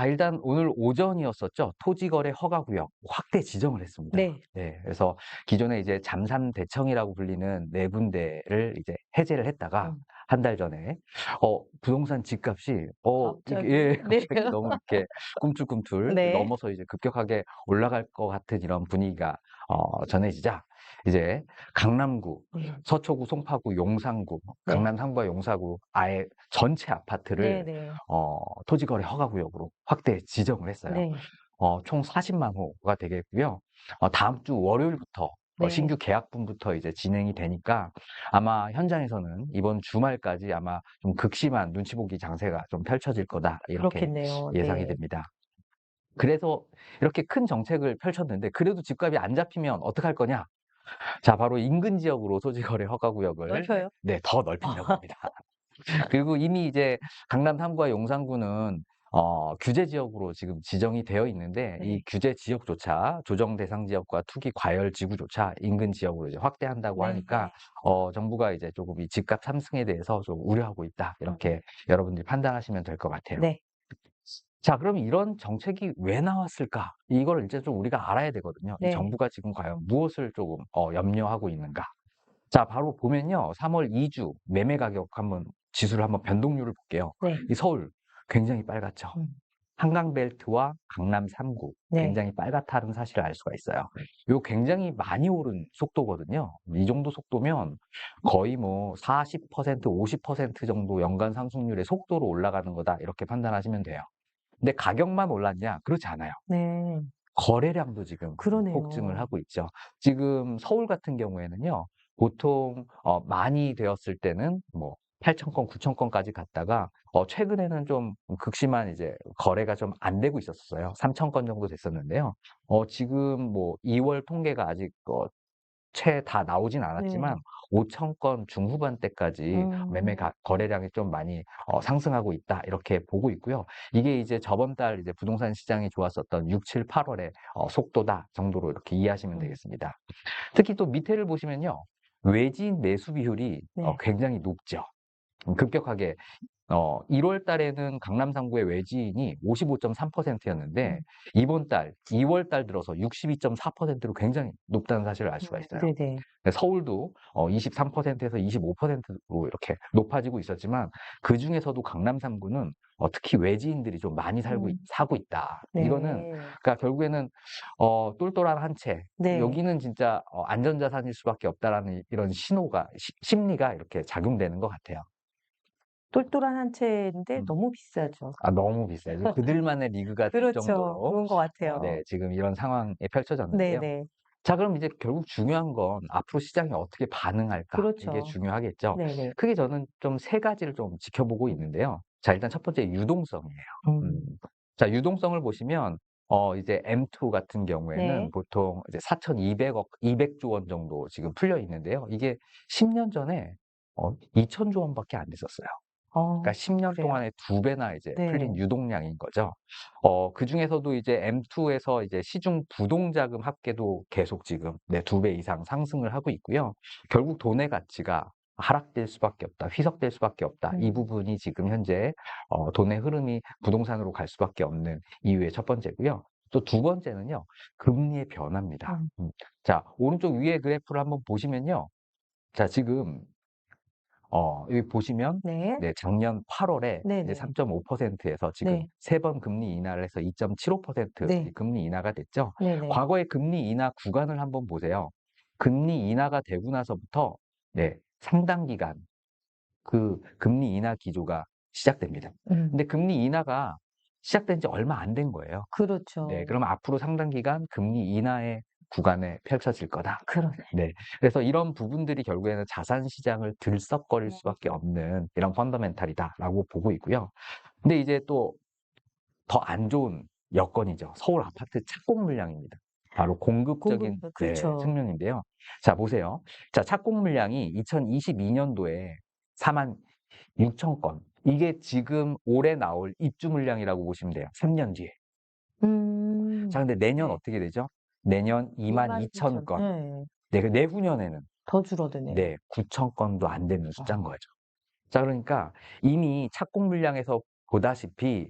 일단 오늘 오전이었었죠. 토지거래 허가구역 확대 지정을 했습니다. 네. 네, 그래서 기존에 이제 잠삼대청이라고 불리는 네 군데를 이제 해제를 했다가 음. 한 달 전에 부동산 집값이 이게 갑자기. 예, 네. 갑자기 너무 이렇게 꿈틀꿈틀 네. 넘어서 이제 급격하게 올라갈 것 같은 이런 분위기가 전해지자 이제 강남구, 네. 서초구, 송파구, 용산구, 네. 강남 상부와 용사구 아예 전체 아파트를 네네. 토지거래 허가구역으로 확대 지정을 했어요. 네. 총 40만 호가 되겠고요. 다음 주 월요일부터 네. 신규 계약분부터 이제 진행이 되니까 아마 현장에서는 이번 주말까지 아마 좀 극심한 눈치 보기 장세가 좀 펼쳐질 거다 이렇게 그렇겠네요. 예상이 네. 됩니다. 그래서 이렇게 큰 정책을 펼쳤는데 그래도 집값이 안 잡히면 어떡할 거냐? 자, 바로 인근 지역으로 토지거래 허가구역을 넓혀요? 네, 더 넓히려고 합니다. 그리고 이미 이제 강남 3구와 용산구는 규제 지역으로 지금 지정이 되어 있는데 이 네. 규제 지역조차 조정 대상 지역과 투기 과열 지구조차 인근 지역으로 이제 확대한다고 네. 하니까 정부가 이제 조금 이 집값 상승에 대해서 좀 우려하고 있다. 이렇게 여러분들이 판단하시면 될 것 같아요. 네. 자, 그럼 이런 정책이 왜 나왔을까? 이걸 이제 좀 우리가 알아야 되거든요. 이 네. 정부가 지금 과연 무엇을 조금 염려하고 있는가? 자, 바로 보면요. 3월 2주 매매 가격 한번 지수를 한번 변동률을 볼게요. 네. 이 서울 굉장히 빨갛죠. 음. 한강벨트와 강남 3구 네. 굉장히 빨갛다는 사실을 알 수가 있어요. 요 굉장히 많이 오른 속도거든요. 이 정도 속도면 거의 뭐 40%, 50% 정도 연간 상승률의 속도로 올라가는 거다. 이렇게 판단하시면 돼요. 근데 가격만 올랐냐? 그렇지 않아요. 네. 거래량도 지금 폭증을 그러네요. 하고 있죠. 지금 서울 같은 경우에는요. 보통 많이 되었을 때는 뭐 8천 건, 9천 건까지 갔다가 최근에는 좀 극심한 이제 거래가 좀 안 되고 있었어요. 3천 건 정도 됐었는데요. 지금 뭐 2월 통계가 아직 채 다 나오진 않았지만 네. 5천 건 중후반대까지 거래량이 좀 많이 상승하고 있다. 이렇게 보고 있고요. 이게 이제 저번 달 이제 부동산 시장이 좋았었던 6, 7, 8월의 속도다 정도로 이렇게 이해하시면 음. 되겠습니다. 특히 또 밑에를 보시면요. 외지인 매수 비율이 네. 굉장히 높죠. 급격하게 1월 달에는 강남 상구의 외지인이 55.3%였는데 음. 이번 달 2월 달 들어서 62.4%로 굉장히 높다는 사실을 알 수가 있어요. 네네. 서울도 23%에서 25%로 이렇게 높아지고 있었지만 그중에서도 강남 3구는 특히 외지인들이 좀 많이 사고 있다. 이거는 네. 그러니까 결국에는 똘똘한 한 채, 네. 여기는 진짜 안전자산일 수밖에 없다라는 이런 신호가 심리가 이렇게 작용되는 것 같아요. 똘똘한 한 채인데 음. 너무 비싸죠. 너무 비싸요. 그들만의 리그가 될 그렇죠. 정도로 그런 것 같아요. 네, 지금 이런 상황에 펼쳐졌는데요. 네네. 자, 그럼 이제 결국 중요한 건 앞으로 시장이 어떻게 반응할까? 이게 그렇죠. 중요하겠죠. 네네. 크게 저는 좀 세 가지를 좀 지켜보고 있는데요. 자, 일단 첫 번째 유동성이에요. 음. 음. 자, 유동성을 보시면 이제 M2 같은 경우에는 네. 보통 이제 4,200억, 200조 원 정도 지금 풀려 있는데요. 이게 10년 전에 2,000조 원밖에 안 됐었어요. 그러니까 10년 그래요. 동안에 2배나 이제 풀린 네. 유동량인 거죠. 그중에서도 이제 M2에서 이제 시중 부동자금 합계도 계속 지금 네, 2배 이상 상승을 하고 있고요. 결국 돈의 가치가 하락될 수밖에 없다, 휘석될 수밖에 없다. 이 음. 부분이 지금 현재 돈의 흐름이 부동산으로 갈 수밖에 없는 이유의 첫 번째고요. 또 두 번째는요, 금리의 변화입니다. 음. 자, 오른쪽 위에 그래프를 한번 보시면요. 자, 지금 여기 보시면 네. 네, 작년 8월에 이제 네네. 3.5%에서 지금 네. 세 번 금리 인하를 해서 2.75% 네. 금리 인하가 됐죠. 네네. 과거의 금리 인하 구간을 한번 보세요. 금리 인하가 되고 나서부터 네, 상당 기간 그 금리 인하 기조가 시작됩니다. 음. 근데 금리 인하가 시작된 지 얼마 안 된 거예요. 네, 그렇죠. 그럼 앞으로 상당 기간 금리 인하의 구간에 펼쳐질 거다. 그러네. 네. 그래서 이런 부분들이 결국에는 자산 시장을 들썩거릴 음. 수밖에 없는 이런 펀더멘탈이다라고 보고 있고요. 근데 이제 또 더 안 좋은 여건이죠. 서울 아파트 착공 물량입니다. 바로 공급적인 네, 그렇죠. 측면인데요. 자, 보세요. 자, 착공 물량이 2022년도에 4만 6천 건. 이게 지금 올해 나올 입주 물량이라고 보시면 돼요. 3년 뒤에. 자, 근데 내년 네. 어떻게 되죠? 내년 2만 2천 22,000. 건. 예. 네, 그 내후년에는 더 줄어드네요. 네, 9천 건도 안 되는 숫자인 아. 거죠. 자, 그러니까 이미 착공 물량에서 보다시피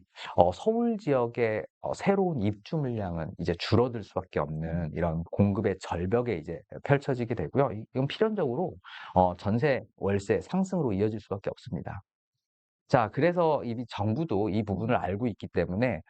서울 지역의 새로운 입주 물량은 이제 줄어들 수밖에 없는 이런 공급의 절벽에 이제 펼쳐지게 되고요. 이건 필연적으로 전세, 월세 상승으로 이어질 수밖에 없습니다. 자, 그래서 이 정부도 이 부분을 알고 있기 때문에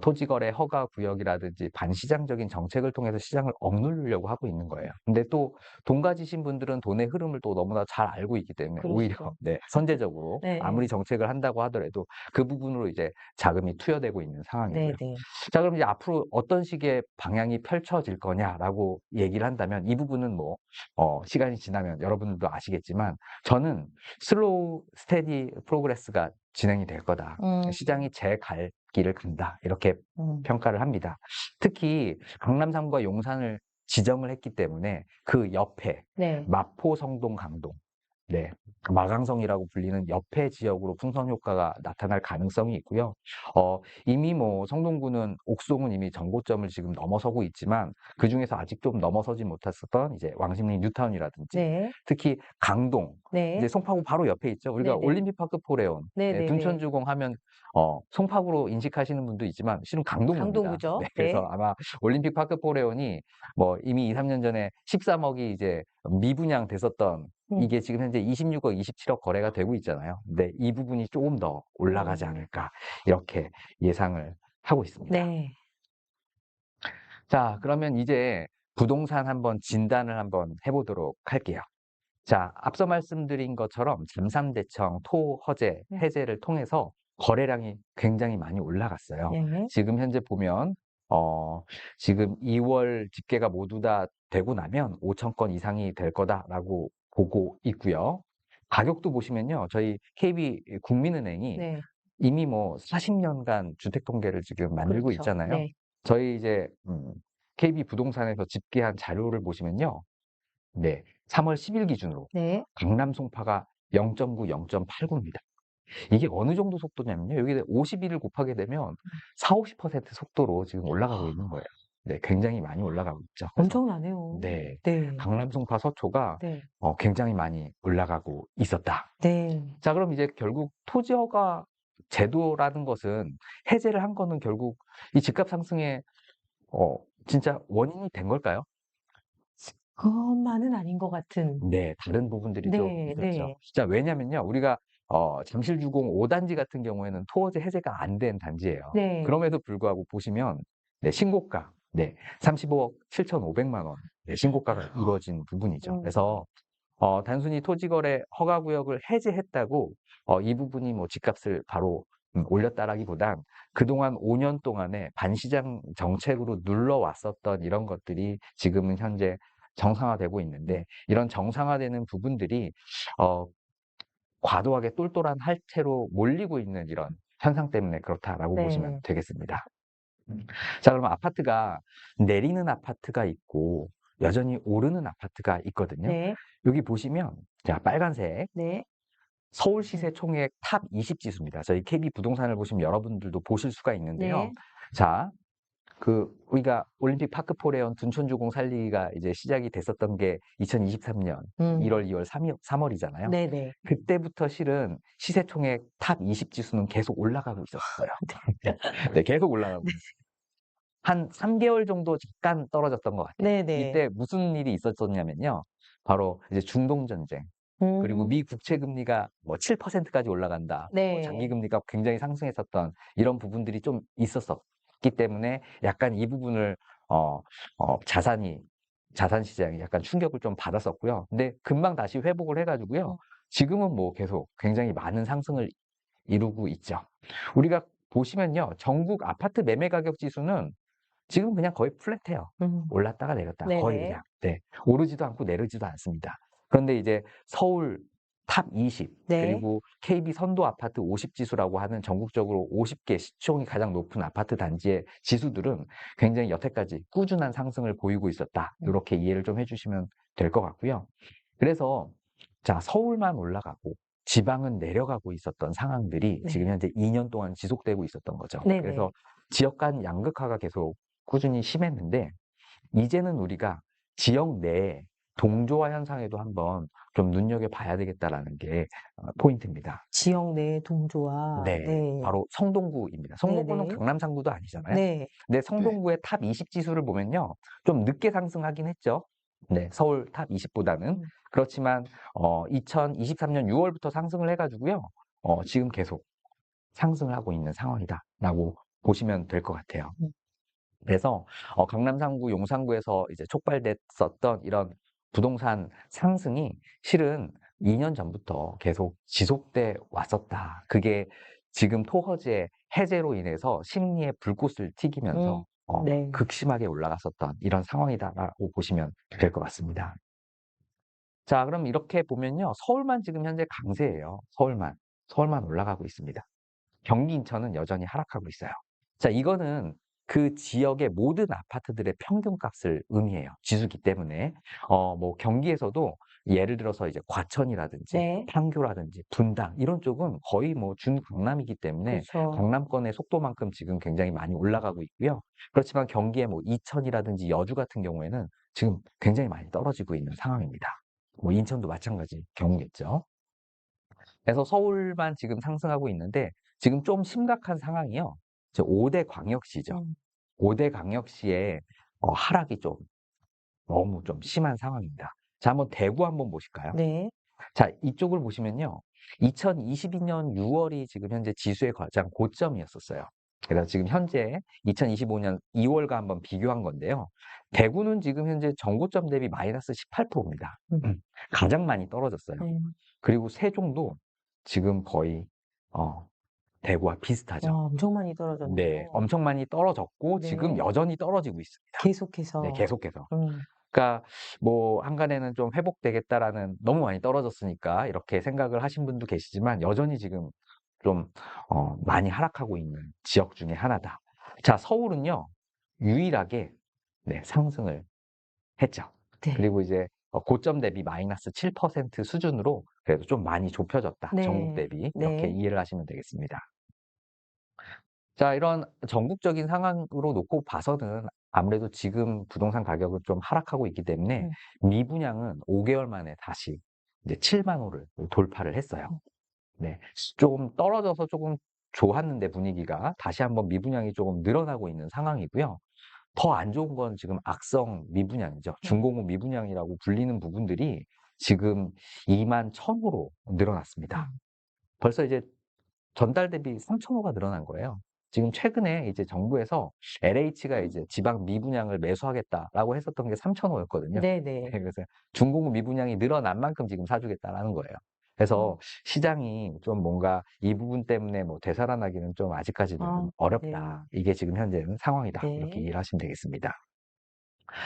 토지거래 허가 구역이라든지 반시장적인 정책을 통해서 시장을 억누르려고 하고 있는 거예요. 근데 또 돈 가지신 분들은 돈의 흐름을 또 너무나 잘 알고 있기 때문에 오히려 그러시죠. 네, 선제적으로 네, 아무리 정책을 한다고 하더라도 그 부분으로 이제 자금이 투여되고 있는 상황이고요. 네, 네. 자, 그럼 이제 앞으로 어떤 식의 방향이 펼쳐질 거냐라고 얘기를 한다면 이 부분은 뭐 시간이 지나면 여러분들도 아시겠지만 저는 슬로우 스테디 프로그레스가 진행이 될 거다. 음, 시장이 제 갈 길을 간다. 이렇게 음. 평가를 합니다. 특히 강남 3과 용산을 지정을 했기 때문에 그 옆에 네. 마포, 성동, 강동, 네, 마강성이라고 불리는 옆에 지역으로 풍선 효과가 나타날 가능성이 있고요. 이미 뭐 성동구는 옥송은 이미 정고점을 지금 넘어서고 있지만 그 중에서 아직 좀 넘어서지 못했었던 이제 왕십리 뉴타운이라든지 네. 특히 강동, 네. 이제 송파구 바로 옆에 있죠. 우리가 네네. 올림픽파크 포레온, 네네네. 둔천주공 하면 송파구로 인식하시는 분도 있지만 실은 강동구입니다. 강동구죠. 네, 네. 그래서 아마 올림픽파크 포레온이 뭐 이미 2, 3년 전에 13억이 이제 미분양 됐었던 이게 지금 현재 26억, 27억 거래가 되고 있잖아요. 근데 이 부분이 조금 더 올라가지 않을까 이렇게 예상을 하고 있습니다. 네. 자, 그러면 이제 부동산 한번 진단을 한번 해보도록 할게요. 자, 앞서 말씀드린 것처럼 잠삼대청 토허제 네. 해제를 통해서 거래량이 굉장히 많이 올라갔어요. 네. 지금 현재 보면 지금 2월 집계가 모두 다 되고 나면 5천 건 이상이 될 거다라고 보고 있고요. 가격도 보시면요. 저희 KB 국민은행이 네. 이미 뭐 40년간 주택 통계를 지금 만들고 그렇죠. 있잖아요. 네. 저희 이제 KB 부동산에서 집계한 자료를 보시면요. 네, 3월 10일 기준으로 네. 강남 송파가 0.9, 0.89입니다. 이게 어느 정도 속도냐면요. 여기 51을 곱하게 되면 4, 50% 속도로 지금 올라가고 있는 거예요. 네, 굉장히 많이 올라가고 있죠. 그래서 엄청나네요. 네, 네. 강남 송파 서초가 네. 굉장히 많이 올라가고 있었다. 네. 자, 그럼 이제 결국 토지허가 제도라는 것은 해제를 한 거는 결국 이 집값 상승에 진짜 원인이 된 걸까요? 그것만은 아닌 것 같은. 네, 다른 부분들이 좀 네. 있었죠. 네. 진짜 왜냐면요, 우리가 잠실주공 5단지 같은 경우에는 토어제 해제가 안 된 단지예요. 네. 그럼에도 불구하고 보시면 네, 신고가 35억 7,500만 원 신고가가 이루어진 부분이죠. 그래서 단순히 토지거래 허가구역을 해제했다고 이 부분이 뭐 집값을 바로 올렸다라기보단 그동안 5년 동안에 반시장 정책으로 눌러왔었던 이런 것들이 지금은 현재 정상화되고 있는데 이런 정상화되는 부분들이 어, 과도하게 똘똘한 할채로 몰리고 있는 이런 현상 때문에 그렇다라고 보시면 네. 되겠습니다. 자, 그러면 아파트가 내리는 아파트가 있고 여전히 오르는 아파트가 있거든요. 네. 여기 보시면 자, 빨간색 네. 서울 시세 총액 탑 20 지수입니다. 저희 KB 부동산을 보시면 여러분들도 보실 수가 있는데요. 네. 자, 우리가 올림픽 파크 포레온 둔촌주공 살리기가 이제 시작이 됐었던 게 2023년 1월, 2월, 3월이잖아요. 네네. 그때부터 실은 시세총액 탑 20 지수는 계속 올라가고 있었어요. 네, 계속 올라가고 네. 있어요. 한 3개월 정도 잠깐 떨어졌던 것 같아요. 네네. 이때 무슨 일이 있었었냐면요. 바로 이제 중동 전쟁. 그리고 미 국채 금리가 뭐 7%까지 올라간다. 뭐 장기 네. 금리가 굉장히 상승했었던 이런 부분들이 좀 있었었기 때문에 약간 이 부분을 자산 시장이 약간 충격을 좀 받았었고요. 근데 금방 다시 회복을 해가지고요. 지금은 뭐 계속 굉장히 많은 상승을 이루고 있죠. 우리가 보시면요. 전국 아파트 매매 가격 지수는 지금 그냥 거의 플랫해요. 올랐다가 내렸다가 거의 네네. 그냥. 네. 오르지도 않고 내리지도 않습니다. 그런데 이제 서울 탑 20, 네. 그리고 KB 선도 아파트 50 지수라고 하는 전국적으로 50개 시총이 가장 높은 아파트 단지의 지수들은 굉장히 여태까지 꾸준한 상승을 보이고 있었다. 이렇게 이해를 좀 해주시면 될 것 같고요. 그래서 자, 서울만 올라가고 지방은 내려가고 있었던 상황들이 네. 지금 현재 2년 동안 지속되고 있었던 거죠. 네네. 그래서 지역 간 양극화가 계속 꾸준히 심했는데 이제는 우리가 지역 내에 동조화 현상에도 한번 좀 눈여겨봐야 되겠다라는 게 포인트입니다. 지역 내 동조화. 네. 네. 바로 성동구입니다. 성동구는 네네. 강남 상구도 아니잖아요. 네. 근데 성동구의 탑 20 지수를 보면요. 좀 늦게 상승하긴 했죠. 네. 서울 탑 20 보다는. 음. 그렇지만 2023년 6 월부터 상승을 해 가지고요. 지금 계속 상승을 하고 있는 상황이다라고 보시면 될 것 같아요. 음. 그래서 강남 상구, 용산구에서 이제 촉발됐었던 이런 부동산 상승이 실은 2년 전부터 계속 지속돼 왔었다. 그게 지금 토허즈의 해제로 인해서 심리의 불꽃을 튀기면서 네. 극심하게 올라갔었던 이런 상황이다라고 보시면 될 것 같습니다. 자, 그럼 이렇게 보면요. 서울만 지금 현재 강세예요. 서울만 올라가고 있습니다. 경기, 인천은 여전히 하락하고 있어요. 자, 이거는 그 지역의 모든 아파트들의 평균값을 의미해요. 지수기 때문에. 뭐 경기에서도 예를 들어서 이제 과천이라든지 네. 판교라든지 분당 이런 쪽은 거의 뭐 준강남이기 때문에 그렇죠. 강남권의 속도만큼 지금 굉장히 많이 올라가고 있고요. 그렇지만 경기의 뭐 이천이라든지 여주 같은 경우에는 지금 굉장히 많이 떨어지고 있는 상황입니다. 뭐 인천도 마찬가지 경우겠죠. 그래서 서울만 지금 상승하고 있는데 지금 좀 심각한 상황이요. 5대 광역시죠. 음. 5대 광역시의 하락이 좀 너무 좀 심한 상황입니다. 자, 한번 대구 한번 보실까요? 네. 자, 이쪽을 보시면요. 2022년 6월이 지금 현재 지수의 가장 고점이었었어요. 그래서 지금 현재 2025년 2월과 한번 비교한 건데요. 대구는 지금 현재 전고점 대비 마이너스 18%입니다. 가장 많이 떨어졌어요. 네. 그리고 세종도 지금 거의 대구와 와, 비슷하죠. 엄청 많이 네, 떨어졌네요. 엄청 많이 떨어졌고 지금 네. 여전히 떨어지고 있습니다. 네, 계속해서. 계속해서. 음. 그러니까 뭐 한간에는 좀 회복되겠다라는 너무 많이 떨어졌으니까 이렇게 생각을 하신 분도 계시지만 여전히 지금 좀 많이 하락하고 있는 지역 중에 하나다. 자, 서울은요 유일하게 네, 상승을 했죠. 네. 그리고 이제 고점 대비 마이너스 7% 수준으로 그래도 좀 많이 좁혀졌다. 전국 네. 대비 이렇게 네. 이해를 하시면 되겠습니다. 자, 이런 전국적인 상황으로 놓고 봐서는 아무래도 지금 부동산 가격은 좀 하락하고 있기 때문에 음. 미분양은 5개월 만에 다시 이제 7만 호를 돌파를 했어요. 음. 네. 조금 떨어져서 조금 좋았는데 분위기가 다시 한번 미분양이 조금 늘어나고 있는 상황이고요. 더 안 좋은 건 지금 악성 미분양이죠. 중공업 미분양이라고 불리는 부분들이 지금 2만 1,000호로 늘어났습니다. 음. 벌써 이제 전달 대비 3,000호가 늘어난 거예요. 지금 최근에 이제 정부에서 LH가 이제 지방 미분양을 매수하겠다라고 했었던 게 3,000호였거든요. 네네. 그래서 중공업 미분양이 늘어난 만큼 지금 사주겠다라는 거예요. 음. 그래서 시장이 좀 뭔가 이 부분 때문에 뭐 되살아나기는 좀 아직까지는 아, 네. 어렵다. 이게 지금 현재는 상황이다. 이렇게 네. 이해를 하시면 되겠습니다.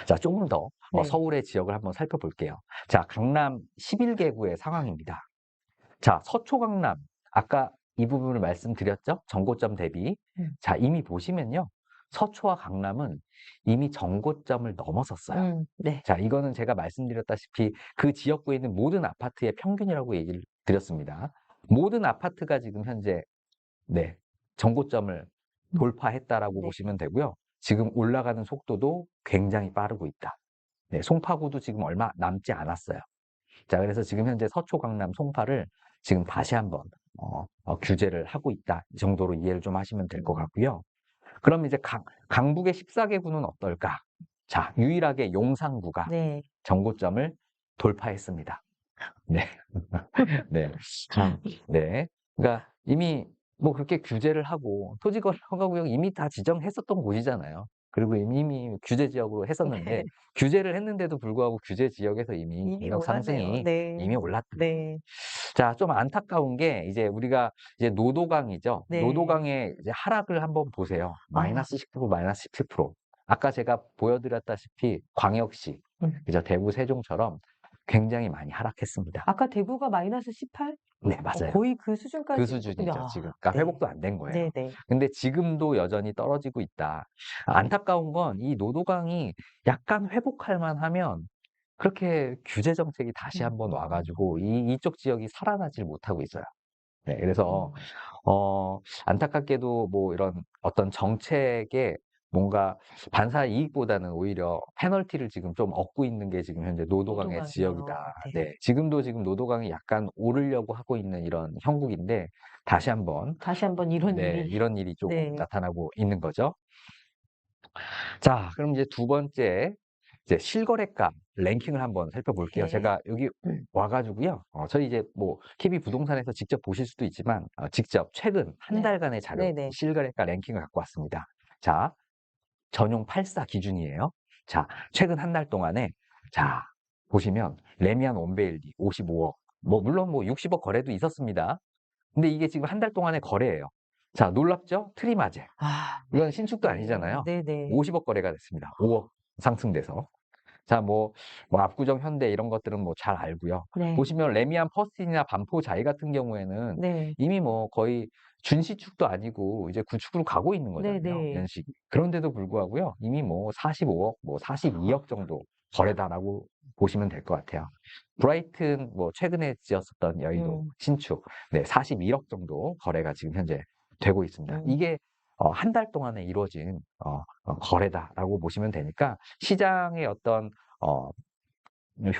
자, 조금 더 네. 서울의 지역을 한번 살펴볼게요. 자, 강남 11개구의 상황입니다. 자, 서초 강남. 아까 이 부분을 말씀드렸죠? 전고점 대비. 음. 자, 이미 보시면요. 서초와 강남은 이미 전고점을 넘어섰어요. 네. 자, 이거는 제가 말씀드렸다시피 그 지역구에 있는 모든 아파트의 평균이라고 얘기를 드렸습니다. 모든 아파트가 지금 현재 네, 전고점을 돌파했다라고 네. 보시면 되고요. 지금 올라가는 속도도 굉장히 빠르고 있다. 네, 송파구도 지금 얼마 남지 않았어요. 자, 그래서 지금 현재 서초, 강남, 송파를 지금 다시 한번 규제를 하고 있다. 이 정도로 이해를 좀 하시면 될 것 같고요. 그럼 이제 강북의 14개구는 어떨까? 자, 유일하게 용산구가 네. 전고점을 돌파했습니다. 네. 네. 참, 네. 그러니까 이미 뭐 그렇게 규제를 하고 토지거래 허가구역 이미 다 지정했었던 곳이잖아요. 그리고 이미 규제 지역으로 했었는데 네. 규제를 했는데도 불구하고 규제 지역에서 이미 이미 가격 올랐네요. 상승이 네. 이미 올랐다. 네. 자, 좀 안타까운 게 이제 우리가 이제 노도강이죠. 네. 노도강의 이제 하락을 한번 보세요. 아. 마이너스 10%, 마이너스 17%. 아까 제가 보여드렸다시피 광역시, 그죠? 대구, 세종처럼 굉장히 많이 하락했습니다. 아까 대구가 마이너스 18? 네, 맞아요. 거의 그 그 수준까지 수준이죠, 야, 지금. 그러니까 네. 회복도 안 된 거예요. 네네. 근데 지금도 여전히 떨어지고 있다. 안타까운 건 이 노도강이 약간 회복할 만하면 그렇게 규제 정책이 다시 한번 와가지고 이쪽 지역이 살아나질 못하고 있어요. 네, 그래서 안타깝게도 뭐 이런 어떤 정책의 뭔가 반사 이익보다는 오히려 페널티를 지금 좀 얻고 있는 게 지금 현재 노도강의 노도강이요. 지역이다. 네. 네. 지금도 지금 노도강이 약간 오르려고 하고 있는 이런 형국인데 다시 한번 이런 네, 일이. 이런 일이 조금 네. 나타나고 있는 거죠. 자, 그럼 이제 두 번째, 이제 실거래가 랭킹을 한번 살펴볼게요. 네. 제가 여기 와가지고요. 저희 이제 뭐, KB 부동산에서 직접 보실 수도 있지만, 직접 최근 한 네. 달간의 자료, 네네. 실거래가 랭킹을 갖고 왔습니다. 자, 전용 84 기준이에요. 자, 최근 한 달 동안에, 자, 보시면, 레미안 원베일리 55억. 뭐, 물론 뭐 60억 거래도 있었습니다. 근데 이게 지금 한 달 동안의 거래예요. 자, 놀랍죠? 트리마제. 아, 이건 신축도 네. 아니잖아요. 네네. 50억 거래가 됐습니다. 5억 상승돼서. 자, 뭐 압구정 현대 이런 것들은 뭐 잘 알고요. 네. 보시면 레미안 퍼스틴이나 반포 자이 같은 경우에는 네. 이미 뭐 거의 준시축도 아니고 이제 구축으로 가고 있는 거잖아요. 네네. 연식이. 그런데도 불구하고요. 이미 뭐 45억, 뭐 42억 정도 거래다라고 보시면 될 것 같아요. 브라이튼 뭐 최근에 지었었던 여의도 신축, 네, 41억 정도 거래가 지금 현재 되고 있습니다. 이게 한 달 동안에 이루어진 거래다라고 보시면 되니까 시장의 어떤 어,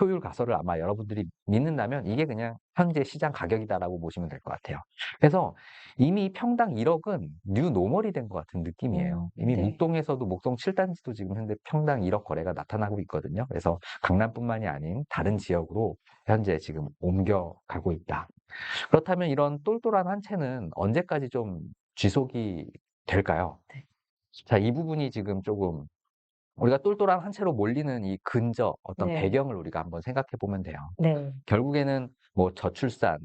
효율 가설을 아마 여러분들이 믿는다면 이게 그냥 현재 시장 가격이다라고 보시면 될 것 같아요. 그래서 이미 평당 1억은 뉴 노멀이 된 것 같은 느낌이에요. 이미 네. 목동에서도 목동 7단지도 지금 현재 평당 1억 거래가 나타나고 있거든요. 그래서 강남뿐만이 아닌 다른 지역으로 현재 지금 옮겨가고 있다. 그렇다면 이런 똘똘한 한 채는 언제까지 좀 지속이 될까요? 네. 자, 이 부분이 지금 조금 우리가 똘똘한 한 채로 몰리는 이 근저 어떤 네. 배경을 우리가 한번 생각해 보면 돼요. 네. 결국에는 뭐 저출산,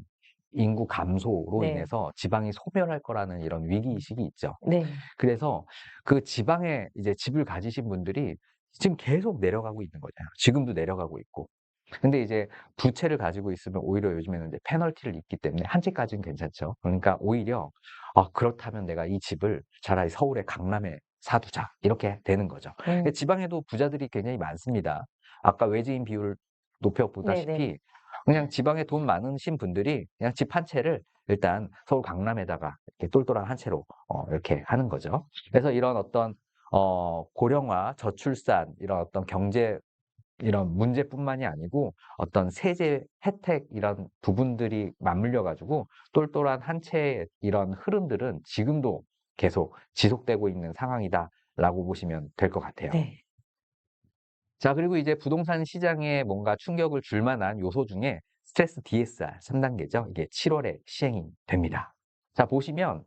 인구 감소로 네. 인해서 지방이 소멸할 거라는 이런 위기의식이 있죠. 네. 그래서 그 지방에 이제 집을 가지신 분들이 지금 계속 내려가고 있는 거잖아요. 지금도 내려가고 있고. 근데 이제 부채를 가지고 있으면 오히려 요즘에는 이제 페널티를 입기 때문에 한 채까지는 괜찮죠. 그러니까 오히려 그렇다면 내가 이 집을 차라리 서울의 강남에 사두자 이렇게 되는 거죠. 근데 지방에도 부자들이 굉장히 많습니다. 아까 외지인 비율을 네네. 높여보다시피 그냥 지방에 돈 많으신 분들이 그냥 집 한 채를 일단 서울 강남에다가 이렇게 똘똘한 한 채로 이렇게 하는 거죠. 그래서 이런 어떤 고령화, 저출산 이런 어떤 경제 이런 문제뿐만이 아니고 어떤 세제 혜택 이런 부분들이 맞물려 가지고 똘똘한 한 채의 이런 흐름들은 지금도 계속 지속되고 있는 상황이다라고 보시면 될 것 같아요. 네. 자, 그리고 이제 부동산 시장에 뭔가 충격을 줄 만한 요소 중에 스트레스 DSR 3단계죠. 이게 7월에 시행이 됩니다. 자, 보시면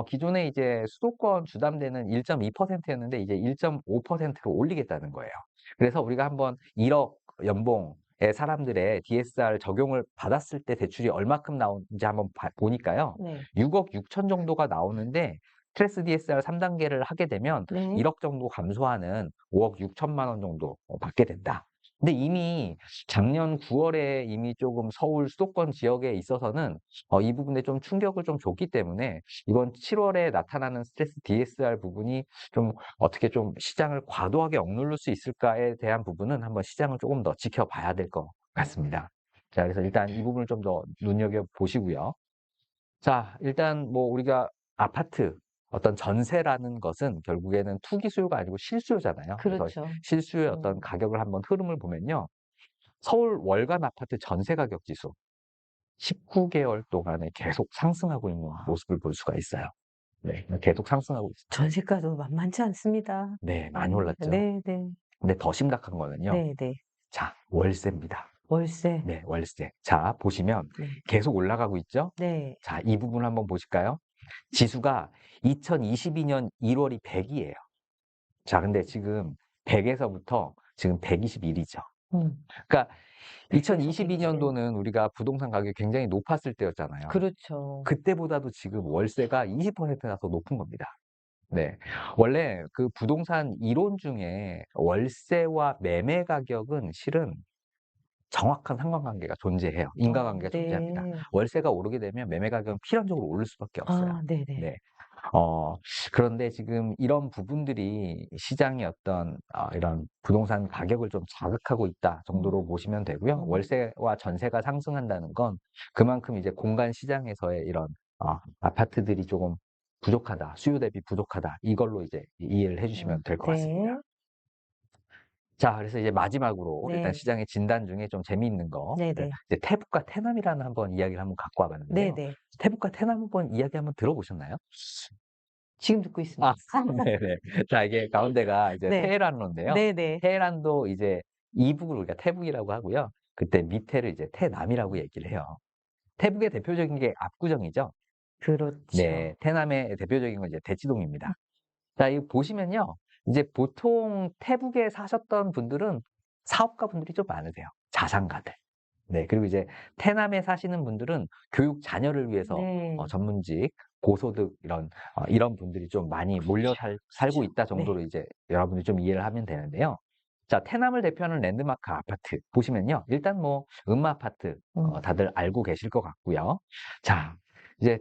기존에 이제 수도권 주담대는 1.2%였는데 이제 1.5%로 올리겠다는 거예요. 그래서 우리가 한번 1억 연봉의 사람들의 DSR 적용을 받았을 때 대출이 얼마큼 나오는지 한번 보니까요. 네. 6억 6천 정도가 나오는데 스트레스 DSR 3단계를 하게 되면 네. 1억 정도 감소하는 5억 6천만 원 정도 받게 된다. 근데 이미 작년 9월에 이미 조금 서울 수도권 지역에 있어서는 이 부분에 좀 충격을 좀 줬기 때문에 이번 7월에 나타나는 스트레스 DSR 부분이 좀 어떻게 좀 시장을 과도하게 억누를 수 있을까에 대한 부분은 한번 시장을 조금 더 지켜봐야 될 것 같습니다. 자, 그래서 일단 이 부분을 좀 더 눈여겨 보시고요. 자, 일단 뭐 우리가 아파트 어떤 전세라는 것은 결국에는 투기 수요가 아니고 실수요잖아요. 그래서 그렇죠. 실수요의 어떤 가격을 한번 흐름을 보면요. 서울 월간 아파트 전세 가격 지수 19개월 동안에 계속 상승하고 있는 모습을 볼 수가 있어요. 네, 계속 상승하고 있습니다. 전세가도 만만치 않습니다. 네, 많이 올랐죠. 네네. 근데 더 심각한 거는요. 네네. 자, 월세입니다. 월세. 네, 월세. 자, 보시면 네. 계속 올라가고 있죠? 네. 자, 이 부분 한번 보실까요? 지수가 2022년 1월이 100이에요. 자, 근데 지금 100에서부터 지금 121이죠. 그러니까 100에서 120. 2022년도는 우리가 부동산 가격이 굉장히 높았을 때였잖아요. 그렇죠. 그때보다도 지금 월세가 20%나 더 높은 겁니다. 네. 원래 그 부동산 이론 중에 월세와 매매 가격은 실은 정확한 상관관계가 존재해요. 인과관계가 존재합니다. 네. 월세가 오르게 되면 매매 가격은 필연적으로 오를 수밖에 없어요. 네네. 네. 어, 그런데 지금 이런 부분들이 시장의 어떤 이런 부동산 가격을 좀 자극하고 있다 정도로 보시면 되고요. 월세와 전세가 상승한다는 건 그만큼 이제 공간 시장에서의 이런 아파트들이 조금 부족하다, 수요 대비 부족하다. 이걸로 이제 이해를 해주시면 될 것 같습니다. 네. 자, 그래서 이제 마지막으로 일단 네. 시장의 진단 중에 좀 재미있는 거를 네네. 이제 태북과 태남이라는 한번 이야기를 한번 갖고 와봤는데요. 네네. 태북과 태남 한번 이야기 한번 들어보셨나요? 지금 듣고 아, 있습니다. 네네. 자, 이게 가운데가 이제 네. 테헤란로인데요. 네네. 테헤란도 이제 이북을 우리가 태북이라고 하고요. 그때 밑에를 이제 태남이라고 얘기를 해요. 태북의 대표적인 게 압구정이죠. 네, 그렇죠. 태남의 대표적인 건 이제 대치동입니다. 자, 이거 보시면요. 이제 보통 태북에 사셨던 분들은 사업가 분들이 좀 많으세요. 자산가들. 네, 그리고 이제 태남에 사시는 분들은 교육 자녀를 위해서 네. 전문직, 고소득 이런 분들이 좀 많이 몰려 살고 있다 네. 정도로 이제 여러분들이 좀 이해를 하면 되는데요. 자, 태남을 대표하는 랜드마크 아파트 보시면요. 일단 뭐 음마 아파트 다들 알고 계실 것 같고요. 자, 이제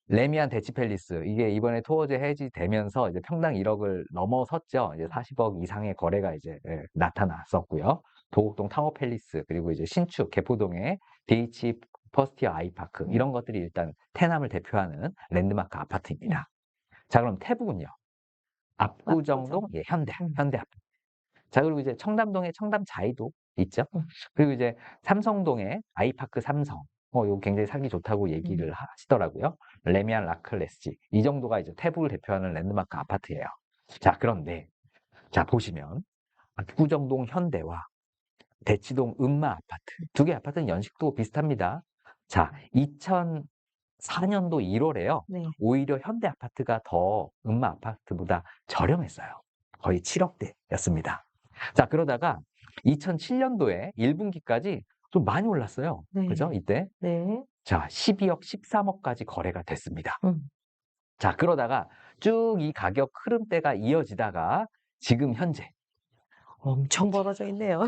레미안 대치팰리스 이게 이번에 토어제 해지되면서 이제 평당 1억을 넘어섰죠. 이제 40억 이상의 거래가 이제 나타났었고요. 도곡동 타워팰리스 그리고 이제 신축 개포동의 DH 퍼스티어 아이파크 이런 것들이 일단 태남을 대표하는 랜드마크 아파트입니다. 자, 그럼 태북은요. 압구정동 예, 현대 아파트. 자, 그리고 이제 청담동의 청담 자이도 있죠. 그리고 이제 삼성동의 아이파크 삼성. 이거 굉장히 살기 좋다고 얘기를 하시더라고요. 레미안 라클레시. 이 정도가 이제 태북을 대표하는 랜드마크 아파트예요. 자, 그런데 자, 보시면 압구정동 현대와 대치동 음마 아파트. 두 개 아파트는 연식도 비슷합니다. 자, 2004년도 1월에요. 네. 오히려 현대 아파트가 더 음마 아파트보다 저렴했어요. 거의 7억대였습니다. 자, 그러다가 2007년도에 1분기까지 좀 많이 올랐어요. 네. 그죠? 이때. 네. 자, 12억, 13억까지 거래가 됐습니다. 음. 자, 그러다가 쭉 이 가격 흐름대가 이어지다가 지금 현재 엄청 벌어져 있네요.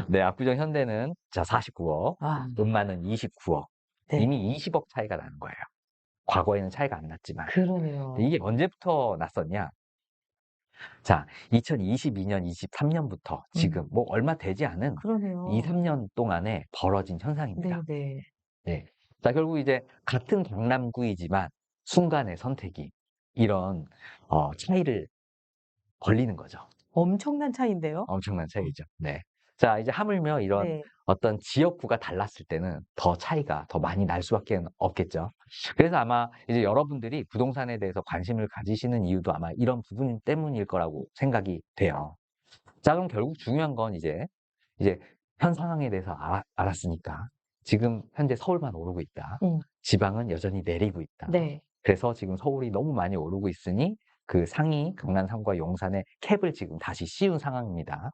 네, 압구정 현대는 자 49억, 아. 음마는 29억. 네. 이미 20억 차이가 나는 거예요. 과거에는 차이가 안 났지만. 그러네요. 이게 언제부터 났었냐? 자, 2022년, 23년부터 지금 뭐 얼마 되지 않은 그러네요. 2, 3년 동안에 벌어진 현상입니다. 네네. 네. 자, 결국 이제 같은 강남구이지만 순간의 선택이 이런 차이를 벌리는 거죠. 엄청난 차이인데요. 엄청난 차이죠. 네. 자, 이제 하물며 이런 네. 어떤 지역구가 달랐을 때는 더 차이가 더 많이 날 수밖에 없겠죠. 그래서 아마 이제 여러분들이 부동산에 대해서 관심을 가지시는 이유도 아마 이런 부분 때문일 거라고 생각이 돼요. 자, 그럼 결국 중요한 건 이제 현 상황에 대해서 알았으니까 지금 현재 서울만 오르고 있다. 음. 지방은 여전히 내리고 있다. 네. 그래서 지금 서울이 너무 많이 오르고 있으니 그 상위 강남 3과 용산에 캡을 지금 다시 씌운 상황입니다.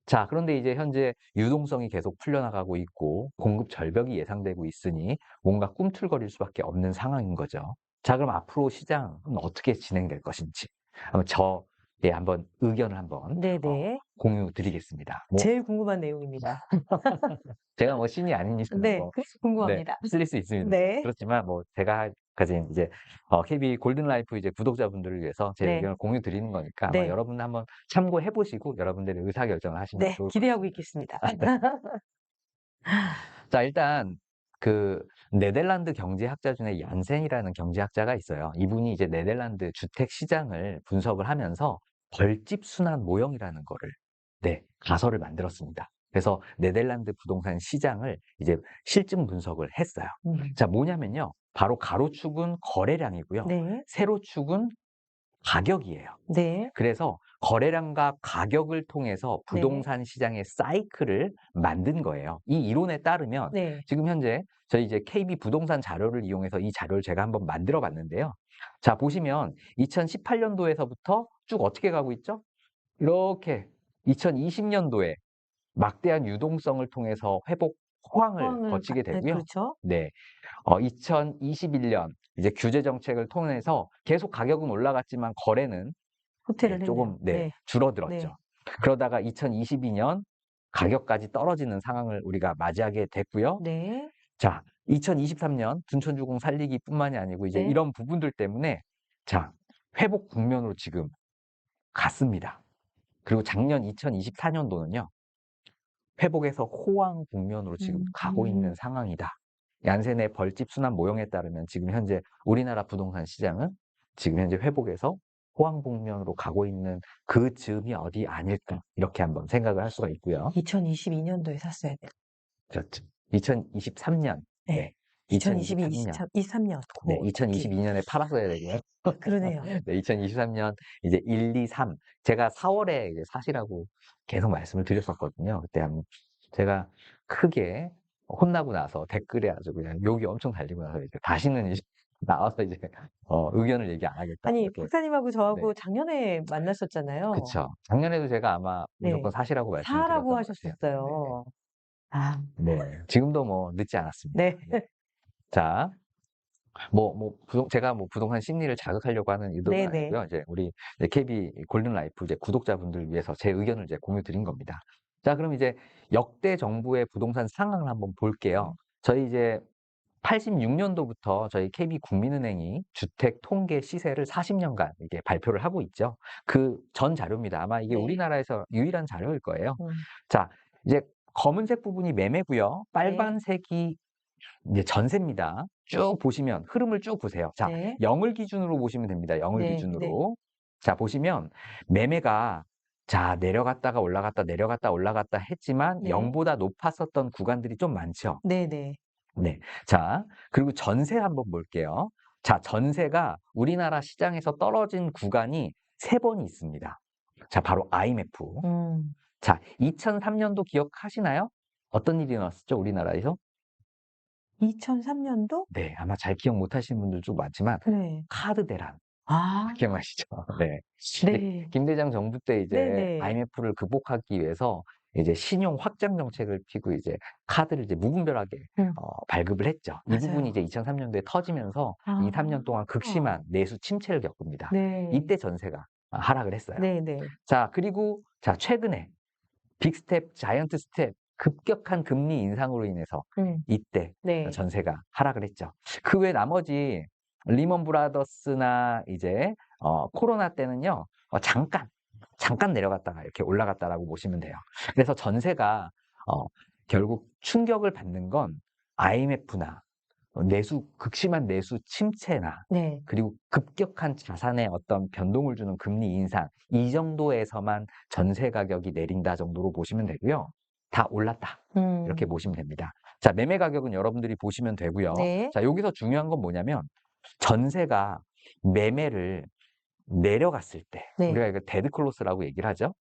자, 그런데 이제 현재 유동성이 계속 풀려나가고 있고 공급 절벽이 예상되고 있으니 뭔가 꿈틀거릴 수밖에 없는 상황인 거죠. 자, 그럼 앞으로 시장은 어떻게 진행될 것인지 한번 의견을 한번 네네. 공유 드리겠습니다. 제일 궁금한 내용입니다. 제가 뭐 신이 아닌 이상은 네. 그래서 네, 궁금합니다. 틀릴 수 있습니다. 네. 그렇지만 뭐 제가 가진 이제 KB 골든라이프 이제 구독자분들을 위해서 제 네. 의견을 공유 드리는 거니까 아마 네. 여러분 한번 참고해 보시고 여러분들의 의사결정을 하시면 네. 좋을 것 기대하고 같습니다. 있겠습니다. 자, 일단 그 네덜란드 경제학자 중에 얀센이라는 경제학자가 있어요. 이분이 이제 네덜란드 주택 시장을 분석을 하면서 벌집 순환 모형이라는 거를 가설을 만들었습니다. 그래서 네덜란드 부동산 시장을 이제 실증 분석을 했어요. 자, 뭐냐면요. 바로 가로축은 거래량이고요. 네. 세로축은 가격이에요. 네. 그래서 거래량과 가격을 통해서 네. 부동산 시장의 사이클을 만든 거예요. 이 이론에 따르면 네. 지금 현재 저희 이제 KB 부동산 자료를 이용해서 이 자료를 제가 한번 만들어 봤는데요. 자, 보시면 2018년도에서부터 쭉 어떻게 가고 있죠? 이렇게 2020년도에 막대한 유동성을 통해서 회복 호황을 거치게 네, 되고요. 그렇죠. 네. 2021년 이제 규제 정책을 통해서 계속 가격은 올라갔지만 거래는 후퇴를 조금 했네요. 네. 줄어들었죠. 네. 그러다가 2022년 가격까지 떨어지는 상황을 우리가 맞이하게 됐고요. 네. 자, 2023년 둔촌주공 살리기뿐만이 아니고 이제 네. 이런 부분들 때문에 자, 회복 국면으로 지금 갔습니다. 그리고 작년 2024년도는요. 회복에서 호황 국면으로 지금 가고 있는 상황이다. 얀센의 벌집 순환 모형에 따르면 지금 현재 우리나라 부동산 시장은 지금 현재 회복에서 호황복면으로 가고 있는 그 즈음이 어디 아닐까 이렇게 한번 생각을 할 수가 있고요. 2022년도에 샀어야 돼요. 그렇죠. 2023년. 네. 네. 2022, 2023년. 23년. 네, 2022년에 팔았어야 되고요. 그러네요. 네, 2023년 이제 1, 2, 3. 제가 4월에 이제 사시라고 계속 말씀을 드렸었거든요. 그때 제가 크게 혼나고 나서 댓글에 아주 그냥 욕이 엄청 달리고 나서 이제 다시는 이제 나와서 이제 의견을 얘기 안 하겠다. 아니, 이렇게. 박사님하고 네, 저하고 작년에 만났었잖아요. 그쵸. 작년에도 제가 아마 네. 무조건 사시라고 말씀을 드렸던 사라고 것 같아요. 하셨었어요. 아, 네. 지금도 뭐 늦지 않았습니다. 네. 자, 제가 부동산 심리를 자극하려고 하는 의도는 네네. 아니고요. 이제 우리 KB 골든 라이프 이제 구독자분들 위해서 제 의견을 이제 공유 드린 겁니다. 자, 그럼 이제 역대 정부의 부동산 상황을 한번 볼게요. 저희 이제 86년도부터 저희 KB 국민은행이 주택 통계 시세를 40년간 이게 발표를 하고 있죠. 그 전 자료입니다. 아마 이게 네. 우리나라에서 유일한 자료일 거예요. 음. 자, 이제 검은색 부분이 매매고요. 네. 빨간색이 이제 전세입니다. 쭉 보시면 흐름을 쭉 보세요. 자, 네. 0을 기준으로 보시면 됩니다. 0을 네, 네. 기준으로. 자, 보시면 매매가 자, 내려갔다가 올라갔다 내려갔다 올라갔다 했지만 네. 0보다 높았었던 구간들이 좀 많죠. 네네. 네. 자, 그리고 전세 한번 볼게요. 자, 전세가 우리나라 시장에서 떨어진 구간이 3번이 있습니다. 자, 바로 IMF. 자, 2003년도 기억하시나요? 어떤 일이 일어났었죠, 우리나라에서? 2003년도? 네, 아마 잘 기억 못 하시는 분들 좀 많지만, 네. 카드 대란. 아, 기억나시죠? 네. 네. 김 대장 정부 때 이제 네네. IMF를 극복하기 위해서 이제 신용 확장 정책을 피고 이제 카드를 이제 무분별하게 발급을 했죠. 이 부분이 맞아요. 이제 2003년도에 터지면서 아. 2, 3년 동안 극심한 내수 침체를 겪습니다. 네. 이때 전세가 하락을 했어요. 네네. 자, 그리고 자, 최근에 빅스텝, 자이언트 스텝, 급격한 금리 인상으로 인해서 이때 네. 전세가 하락을 했죠. 그 외 나머지 리먼 브라더스나 이제 코로나 때는요, 잠깐 내려갔다가 이렇게 올라갔다라고 보시면 돼요. 그래서 전세가 결국 충격을 받는 건 IMF나 극심한 내수 침체나 네. 그리고 급격한 자산에 어떤 변동을 주는 금리 인상, 이 정도에서만 전세 가격이 내린다 정도로 보시면 되고요. 다 올랐다. 이렇게 보시면 됩니다. 자, 매매 가격은 여러분들이 보시면 되고요. 네. 자, 여기서 중요한 건 뭐냐면 전세가 매매를 내려갔을 때 네. 우리가 이거 데드 클로스라고 얘기를 하죠.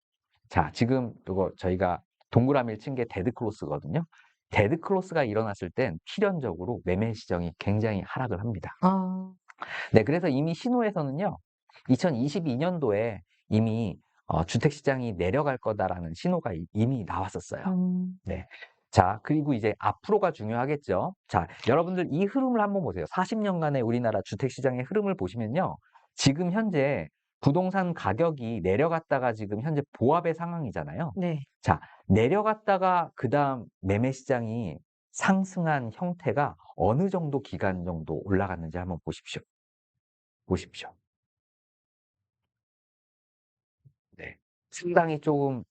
자, 지금 이거 저희가 동그라미를 친 게 데드 클로스거든요. 데드 클로스가 일어났을 땐 필연적으로 매매 시장이 굉장히 하락을 합니다. 아. 네, 그래서 이미 신호에서는요, 2022년도에 이미 주택 시장이 내려갈 거다라는 신호가 이미 나왔었어요. 네. 자, 그리고 이제 앞으로가 중요하겠죠. 자, 여러분들 이 흐름을 한번 보세요. 40년간의 우리나라 주택 시장의 흐름을 보시면요. 지금 현재 부동산 가격이 내려갔다가 지금 현재 보합의 상황이잖아요. 네. 자, 내려갔다가 그다음 매매 시장이 상승한 형태가 어느 정도 기간 정도 올라갔는지 한번 보십시오. 보십시오. 네. 상당히 조금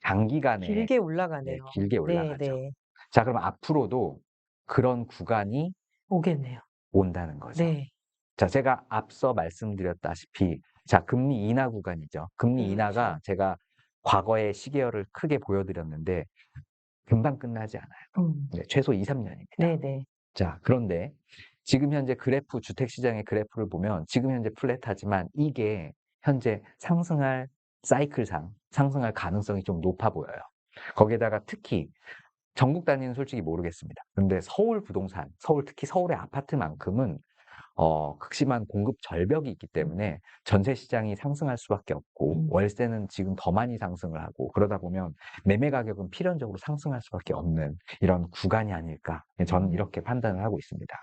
장기간에 길게 네, 올라가네요. 길게 올라가죠. 네네. 자, 그럼 앞으로도 그런 구간이 오겠네요. 온다는 거죠. 네. 자, 제가 앞서 말씀드렸다시피, 자, 금리 인하 구간이죠. 금리 인하가 그렇죠. 제가 과거의 시계열을 크게 보여드렸는데, 금방 끝나지 않아요. 네, 최소 2, 3년입니다. 네네. 자, 그런데 지금 현재 주택시장의 그래프를 보면 지금 현재 플랫하지만 이게 현재 상승할 가능성이 좀 높아 보여요. 거기에다가 특히 전국 단위는 솔직히 모르겠습니다. 그런데 특히 서울의 아파트만큼은 극심한 공급 절벽이 있기 때문에 전세 시장이 상승할 수밖에 없고 월세는 지금 더 많이 상승을 하고 그러다 보면 매매 가격은 필연적으로 상승할 수밖에 없는 이런 구간이 아닐까 저는 이렇게 판단을 하고 있습니다.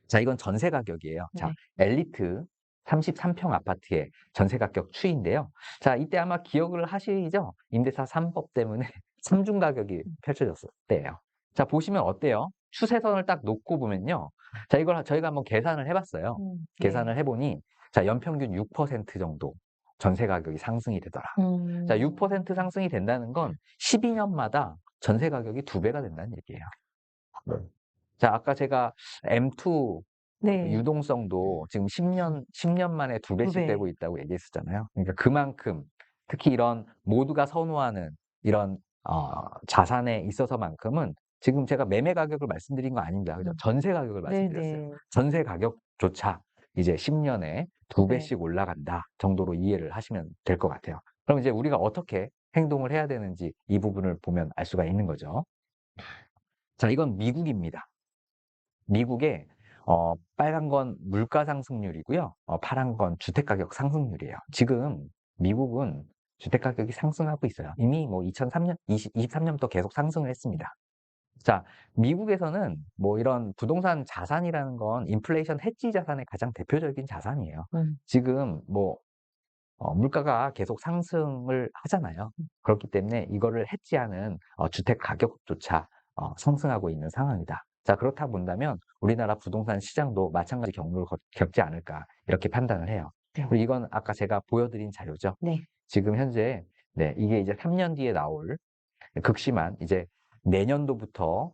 자, 이건 전세 가격이에요. 자, 엘리트 33평 아파트의 전세 가격 추이인데요. 자, 이때 아마 기억을 하시죠? 임대차 3법 때문에 3중 가격이 펼쳐졌을 때예요. 자, 보시면 어때요? 추세선을 딱 놓고 보면요. 자, 이걸 저희가 한번 계산을 해봤어요. 네. 계산을 해보니, 자, 연평균 6% 정도 전세 가격이 상승이 되더라. 자, 6% 상승이 된다는 건 12년마다 전세 가격이 2배가 된다는 얘기예요. 자, 아까 제가 M2 네. 유동성도 지금 10년 만에 2배씩 2배. 되고 있다고 얘기했었잖아요. 그러니까 그만큼 특히 이런 모두가 선호하는 이런 자산에 있어서만큼은 지금 제가 매매 가격을 말씀드린 거 아닙니다. 그죠? 전세 가격을 말씀드렸어요. 네네. 전세 가격조차 이제 10년에 2배씩 네. 올라간다 정도로 이해를 하시면 될 것 같아요. 그럼 이제 우리가 어떻게 행동을 해야 되는지 이 부분을 보면 알 수가 있는 거죠. 자, 이건 미국입니다. 미국의 빨간 건 물가 상승률이고요. 파란 건 주택 가격 상승률이에요. 지금 미국은 주택 가격이 상승하고 있어요. 이미 뭐 2003년, 23년부터 계속 상승을 했습니다. 자, 미국에서는 뭐 이런 부동산 자산이라는 건 인플레이션 해지 자산의 가장 대표적인 자산이에요. 음. 지금 뭐 물가가 계속 상승을 하잖아요. 그렇기 때문에 이거를 해지하는 주택 가격조차 상승하고 있는 상황이다. 자, 그렇다 본다면 우리나라 부동산 시장도 마찬가지 경로를 겪지 않을까 이렇게 판단을 해요. 네. 그리고 이건 아까 제가 보여드린 자료죠. 네. 지금 현재 네, 이게 이제 3년 뒤에 나올 극심한 이제 내년도부터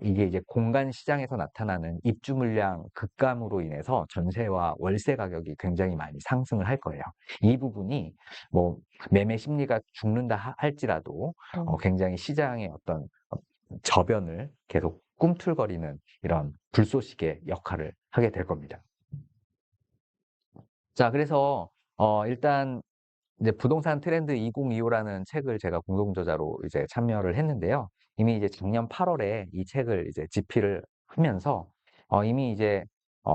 이게 이제 공간 시장에서 나타나는 입주 물량 급감으로 인해서 전세와 월세 가격이 굉장히 많이 상승을 할 거예요. 이 부분이 뭐 매매 심리가 죽는다 할지라도 굉장히 시장의 어떤 저변을 계속 꿈틀거리는 이런 불쏘시개 역할을 하게 될 겁니다. 자, 그래서 일단 이제 부동산 트렌드 2025라는 책을 제가 공동저자로 이제 참여를 했는데요. 이미 이제 작년 8월에 이 책을 이제 집필을 하면서 이미 이제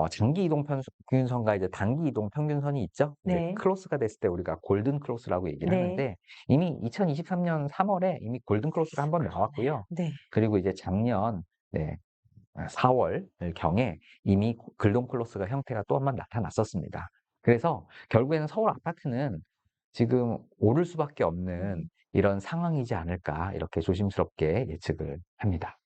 장기 이동 평균선과 이제 단기 이동 평균선이 있죠. 이제 네. 크로스가 됐을 때 우리가 골든 크로스라고 얘기를 네. 하는데 이미 2023년 3월에 이미 골든 크로스가 한번 나왔고요. 네. 그리고 이제 작년 네, 4월 경에 이미 골든 크로스가 형태가 또 한 번 나타났었습니다. 그래서 결국에는 서울 아파트는 지금 오를 수밖에 없는 이런 상황이지 않을까 이렇게 조심스럽게 예측을 합니다.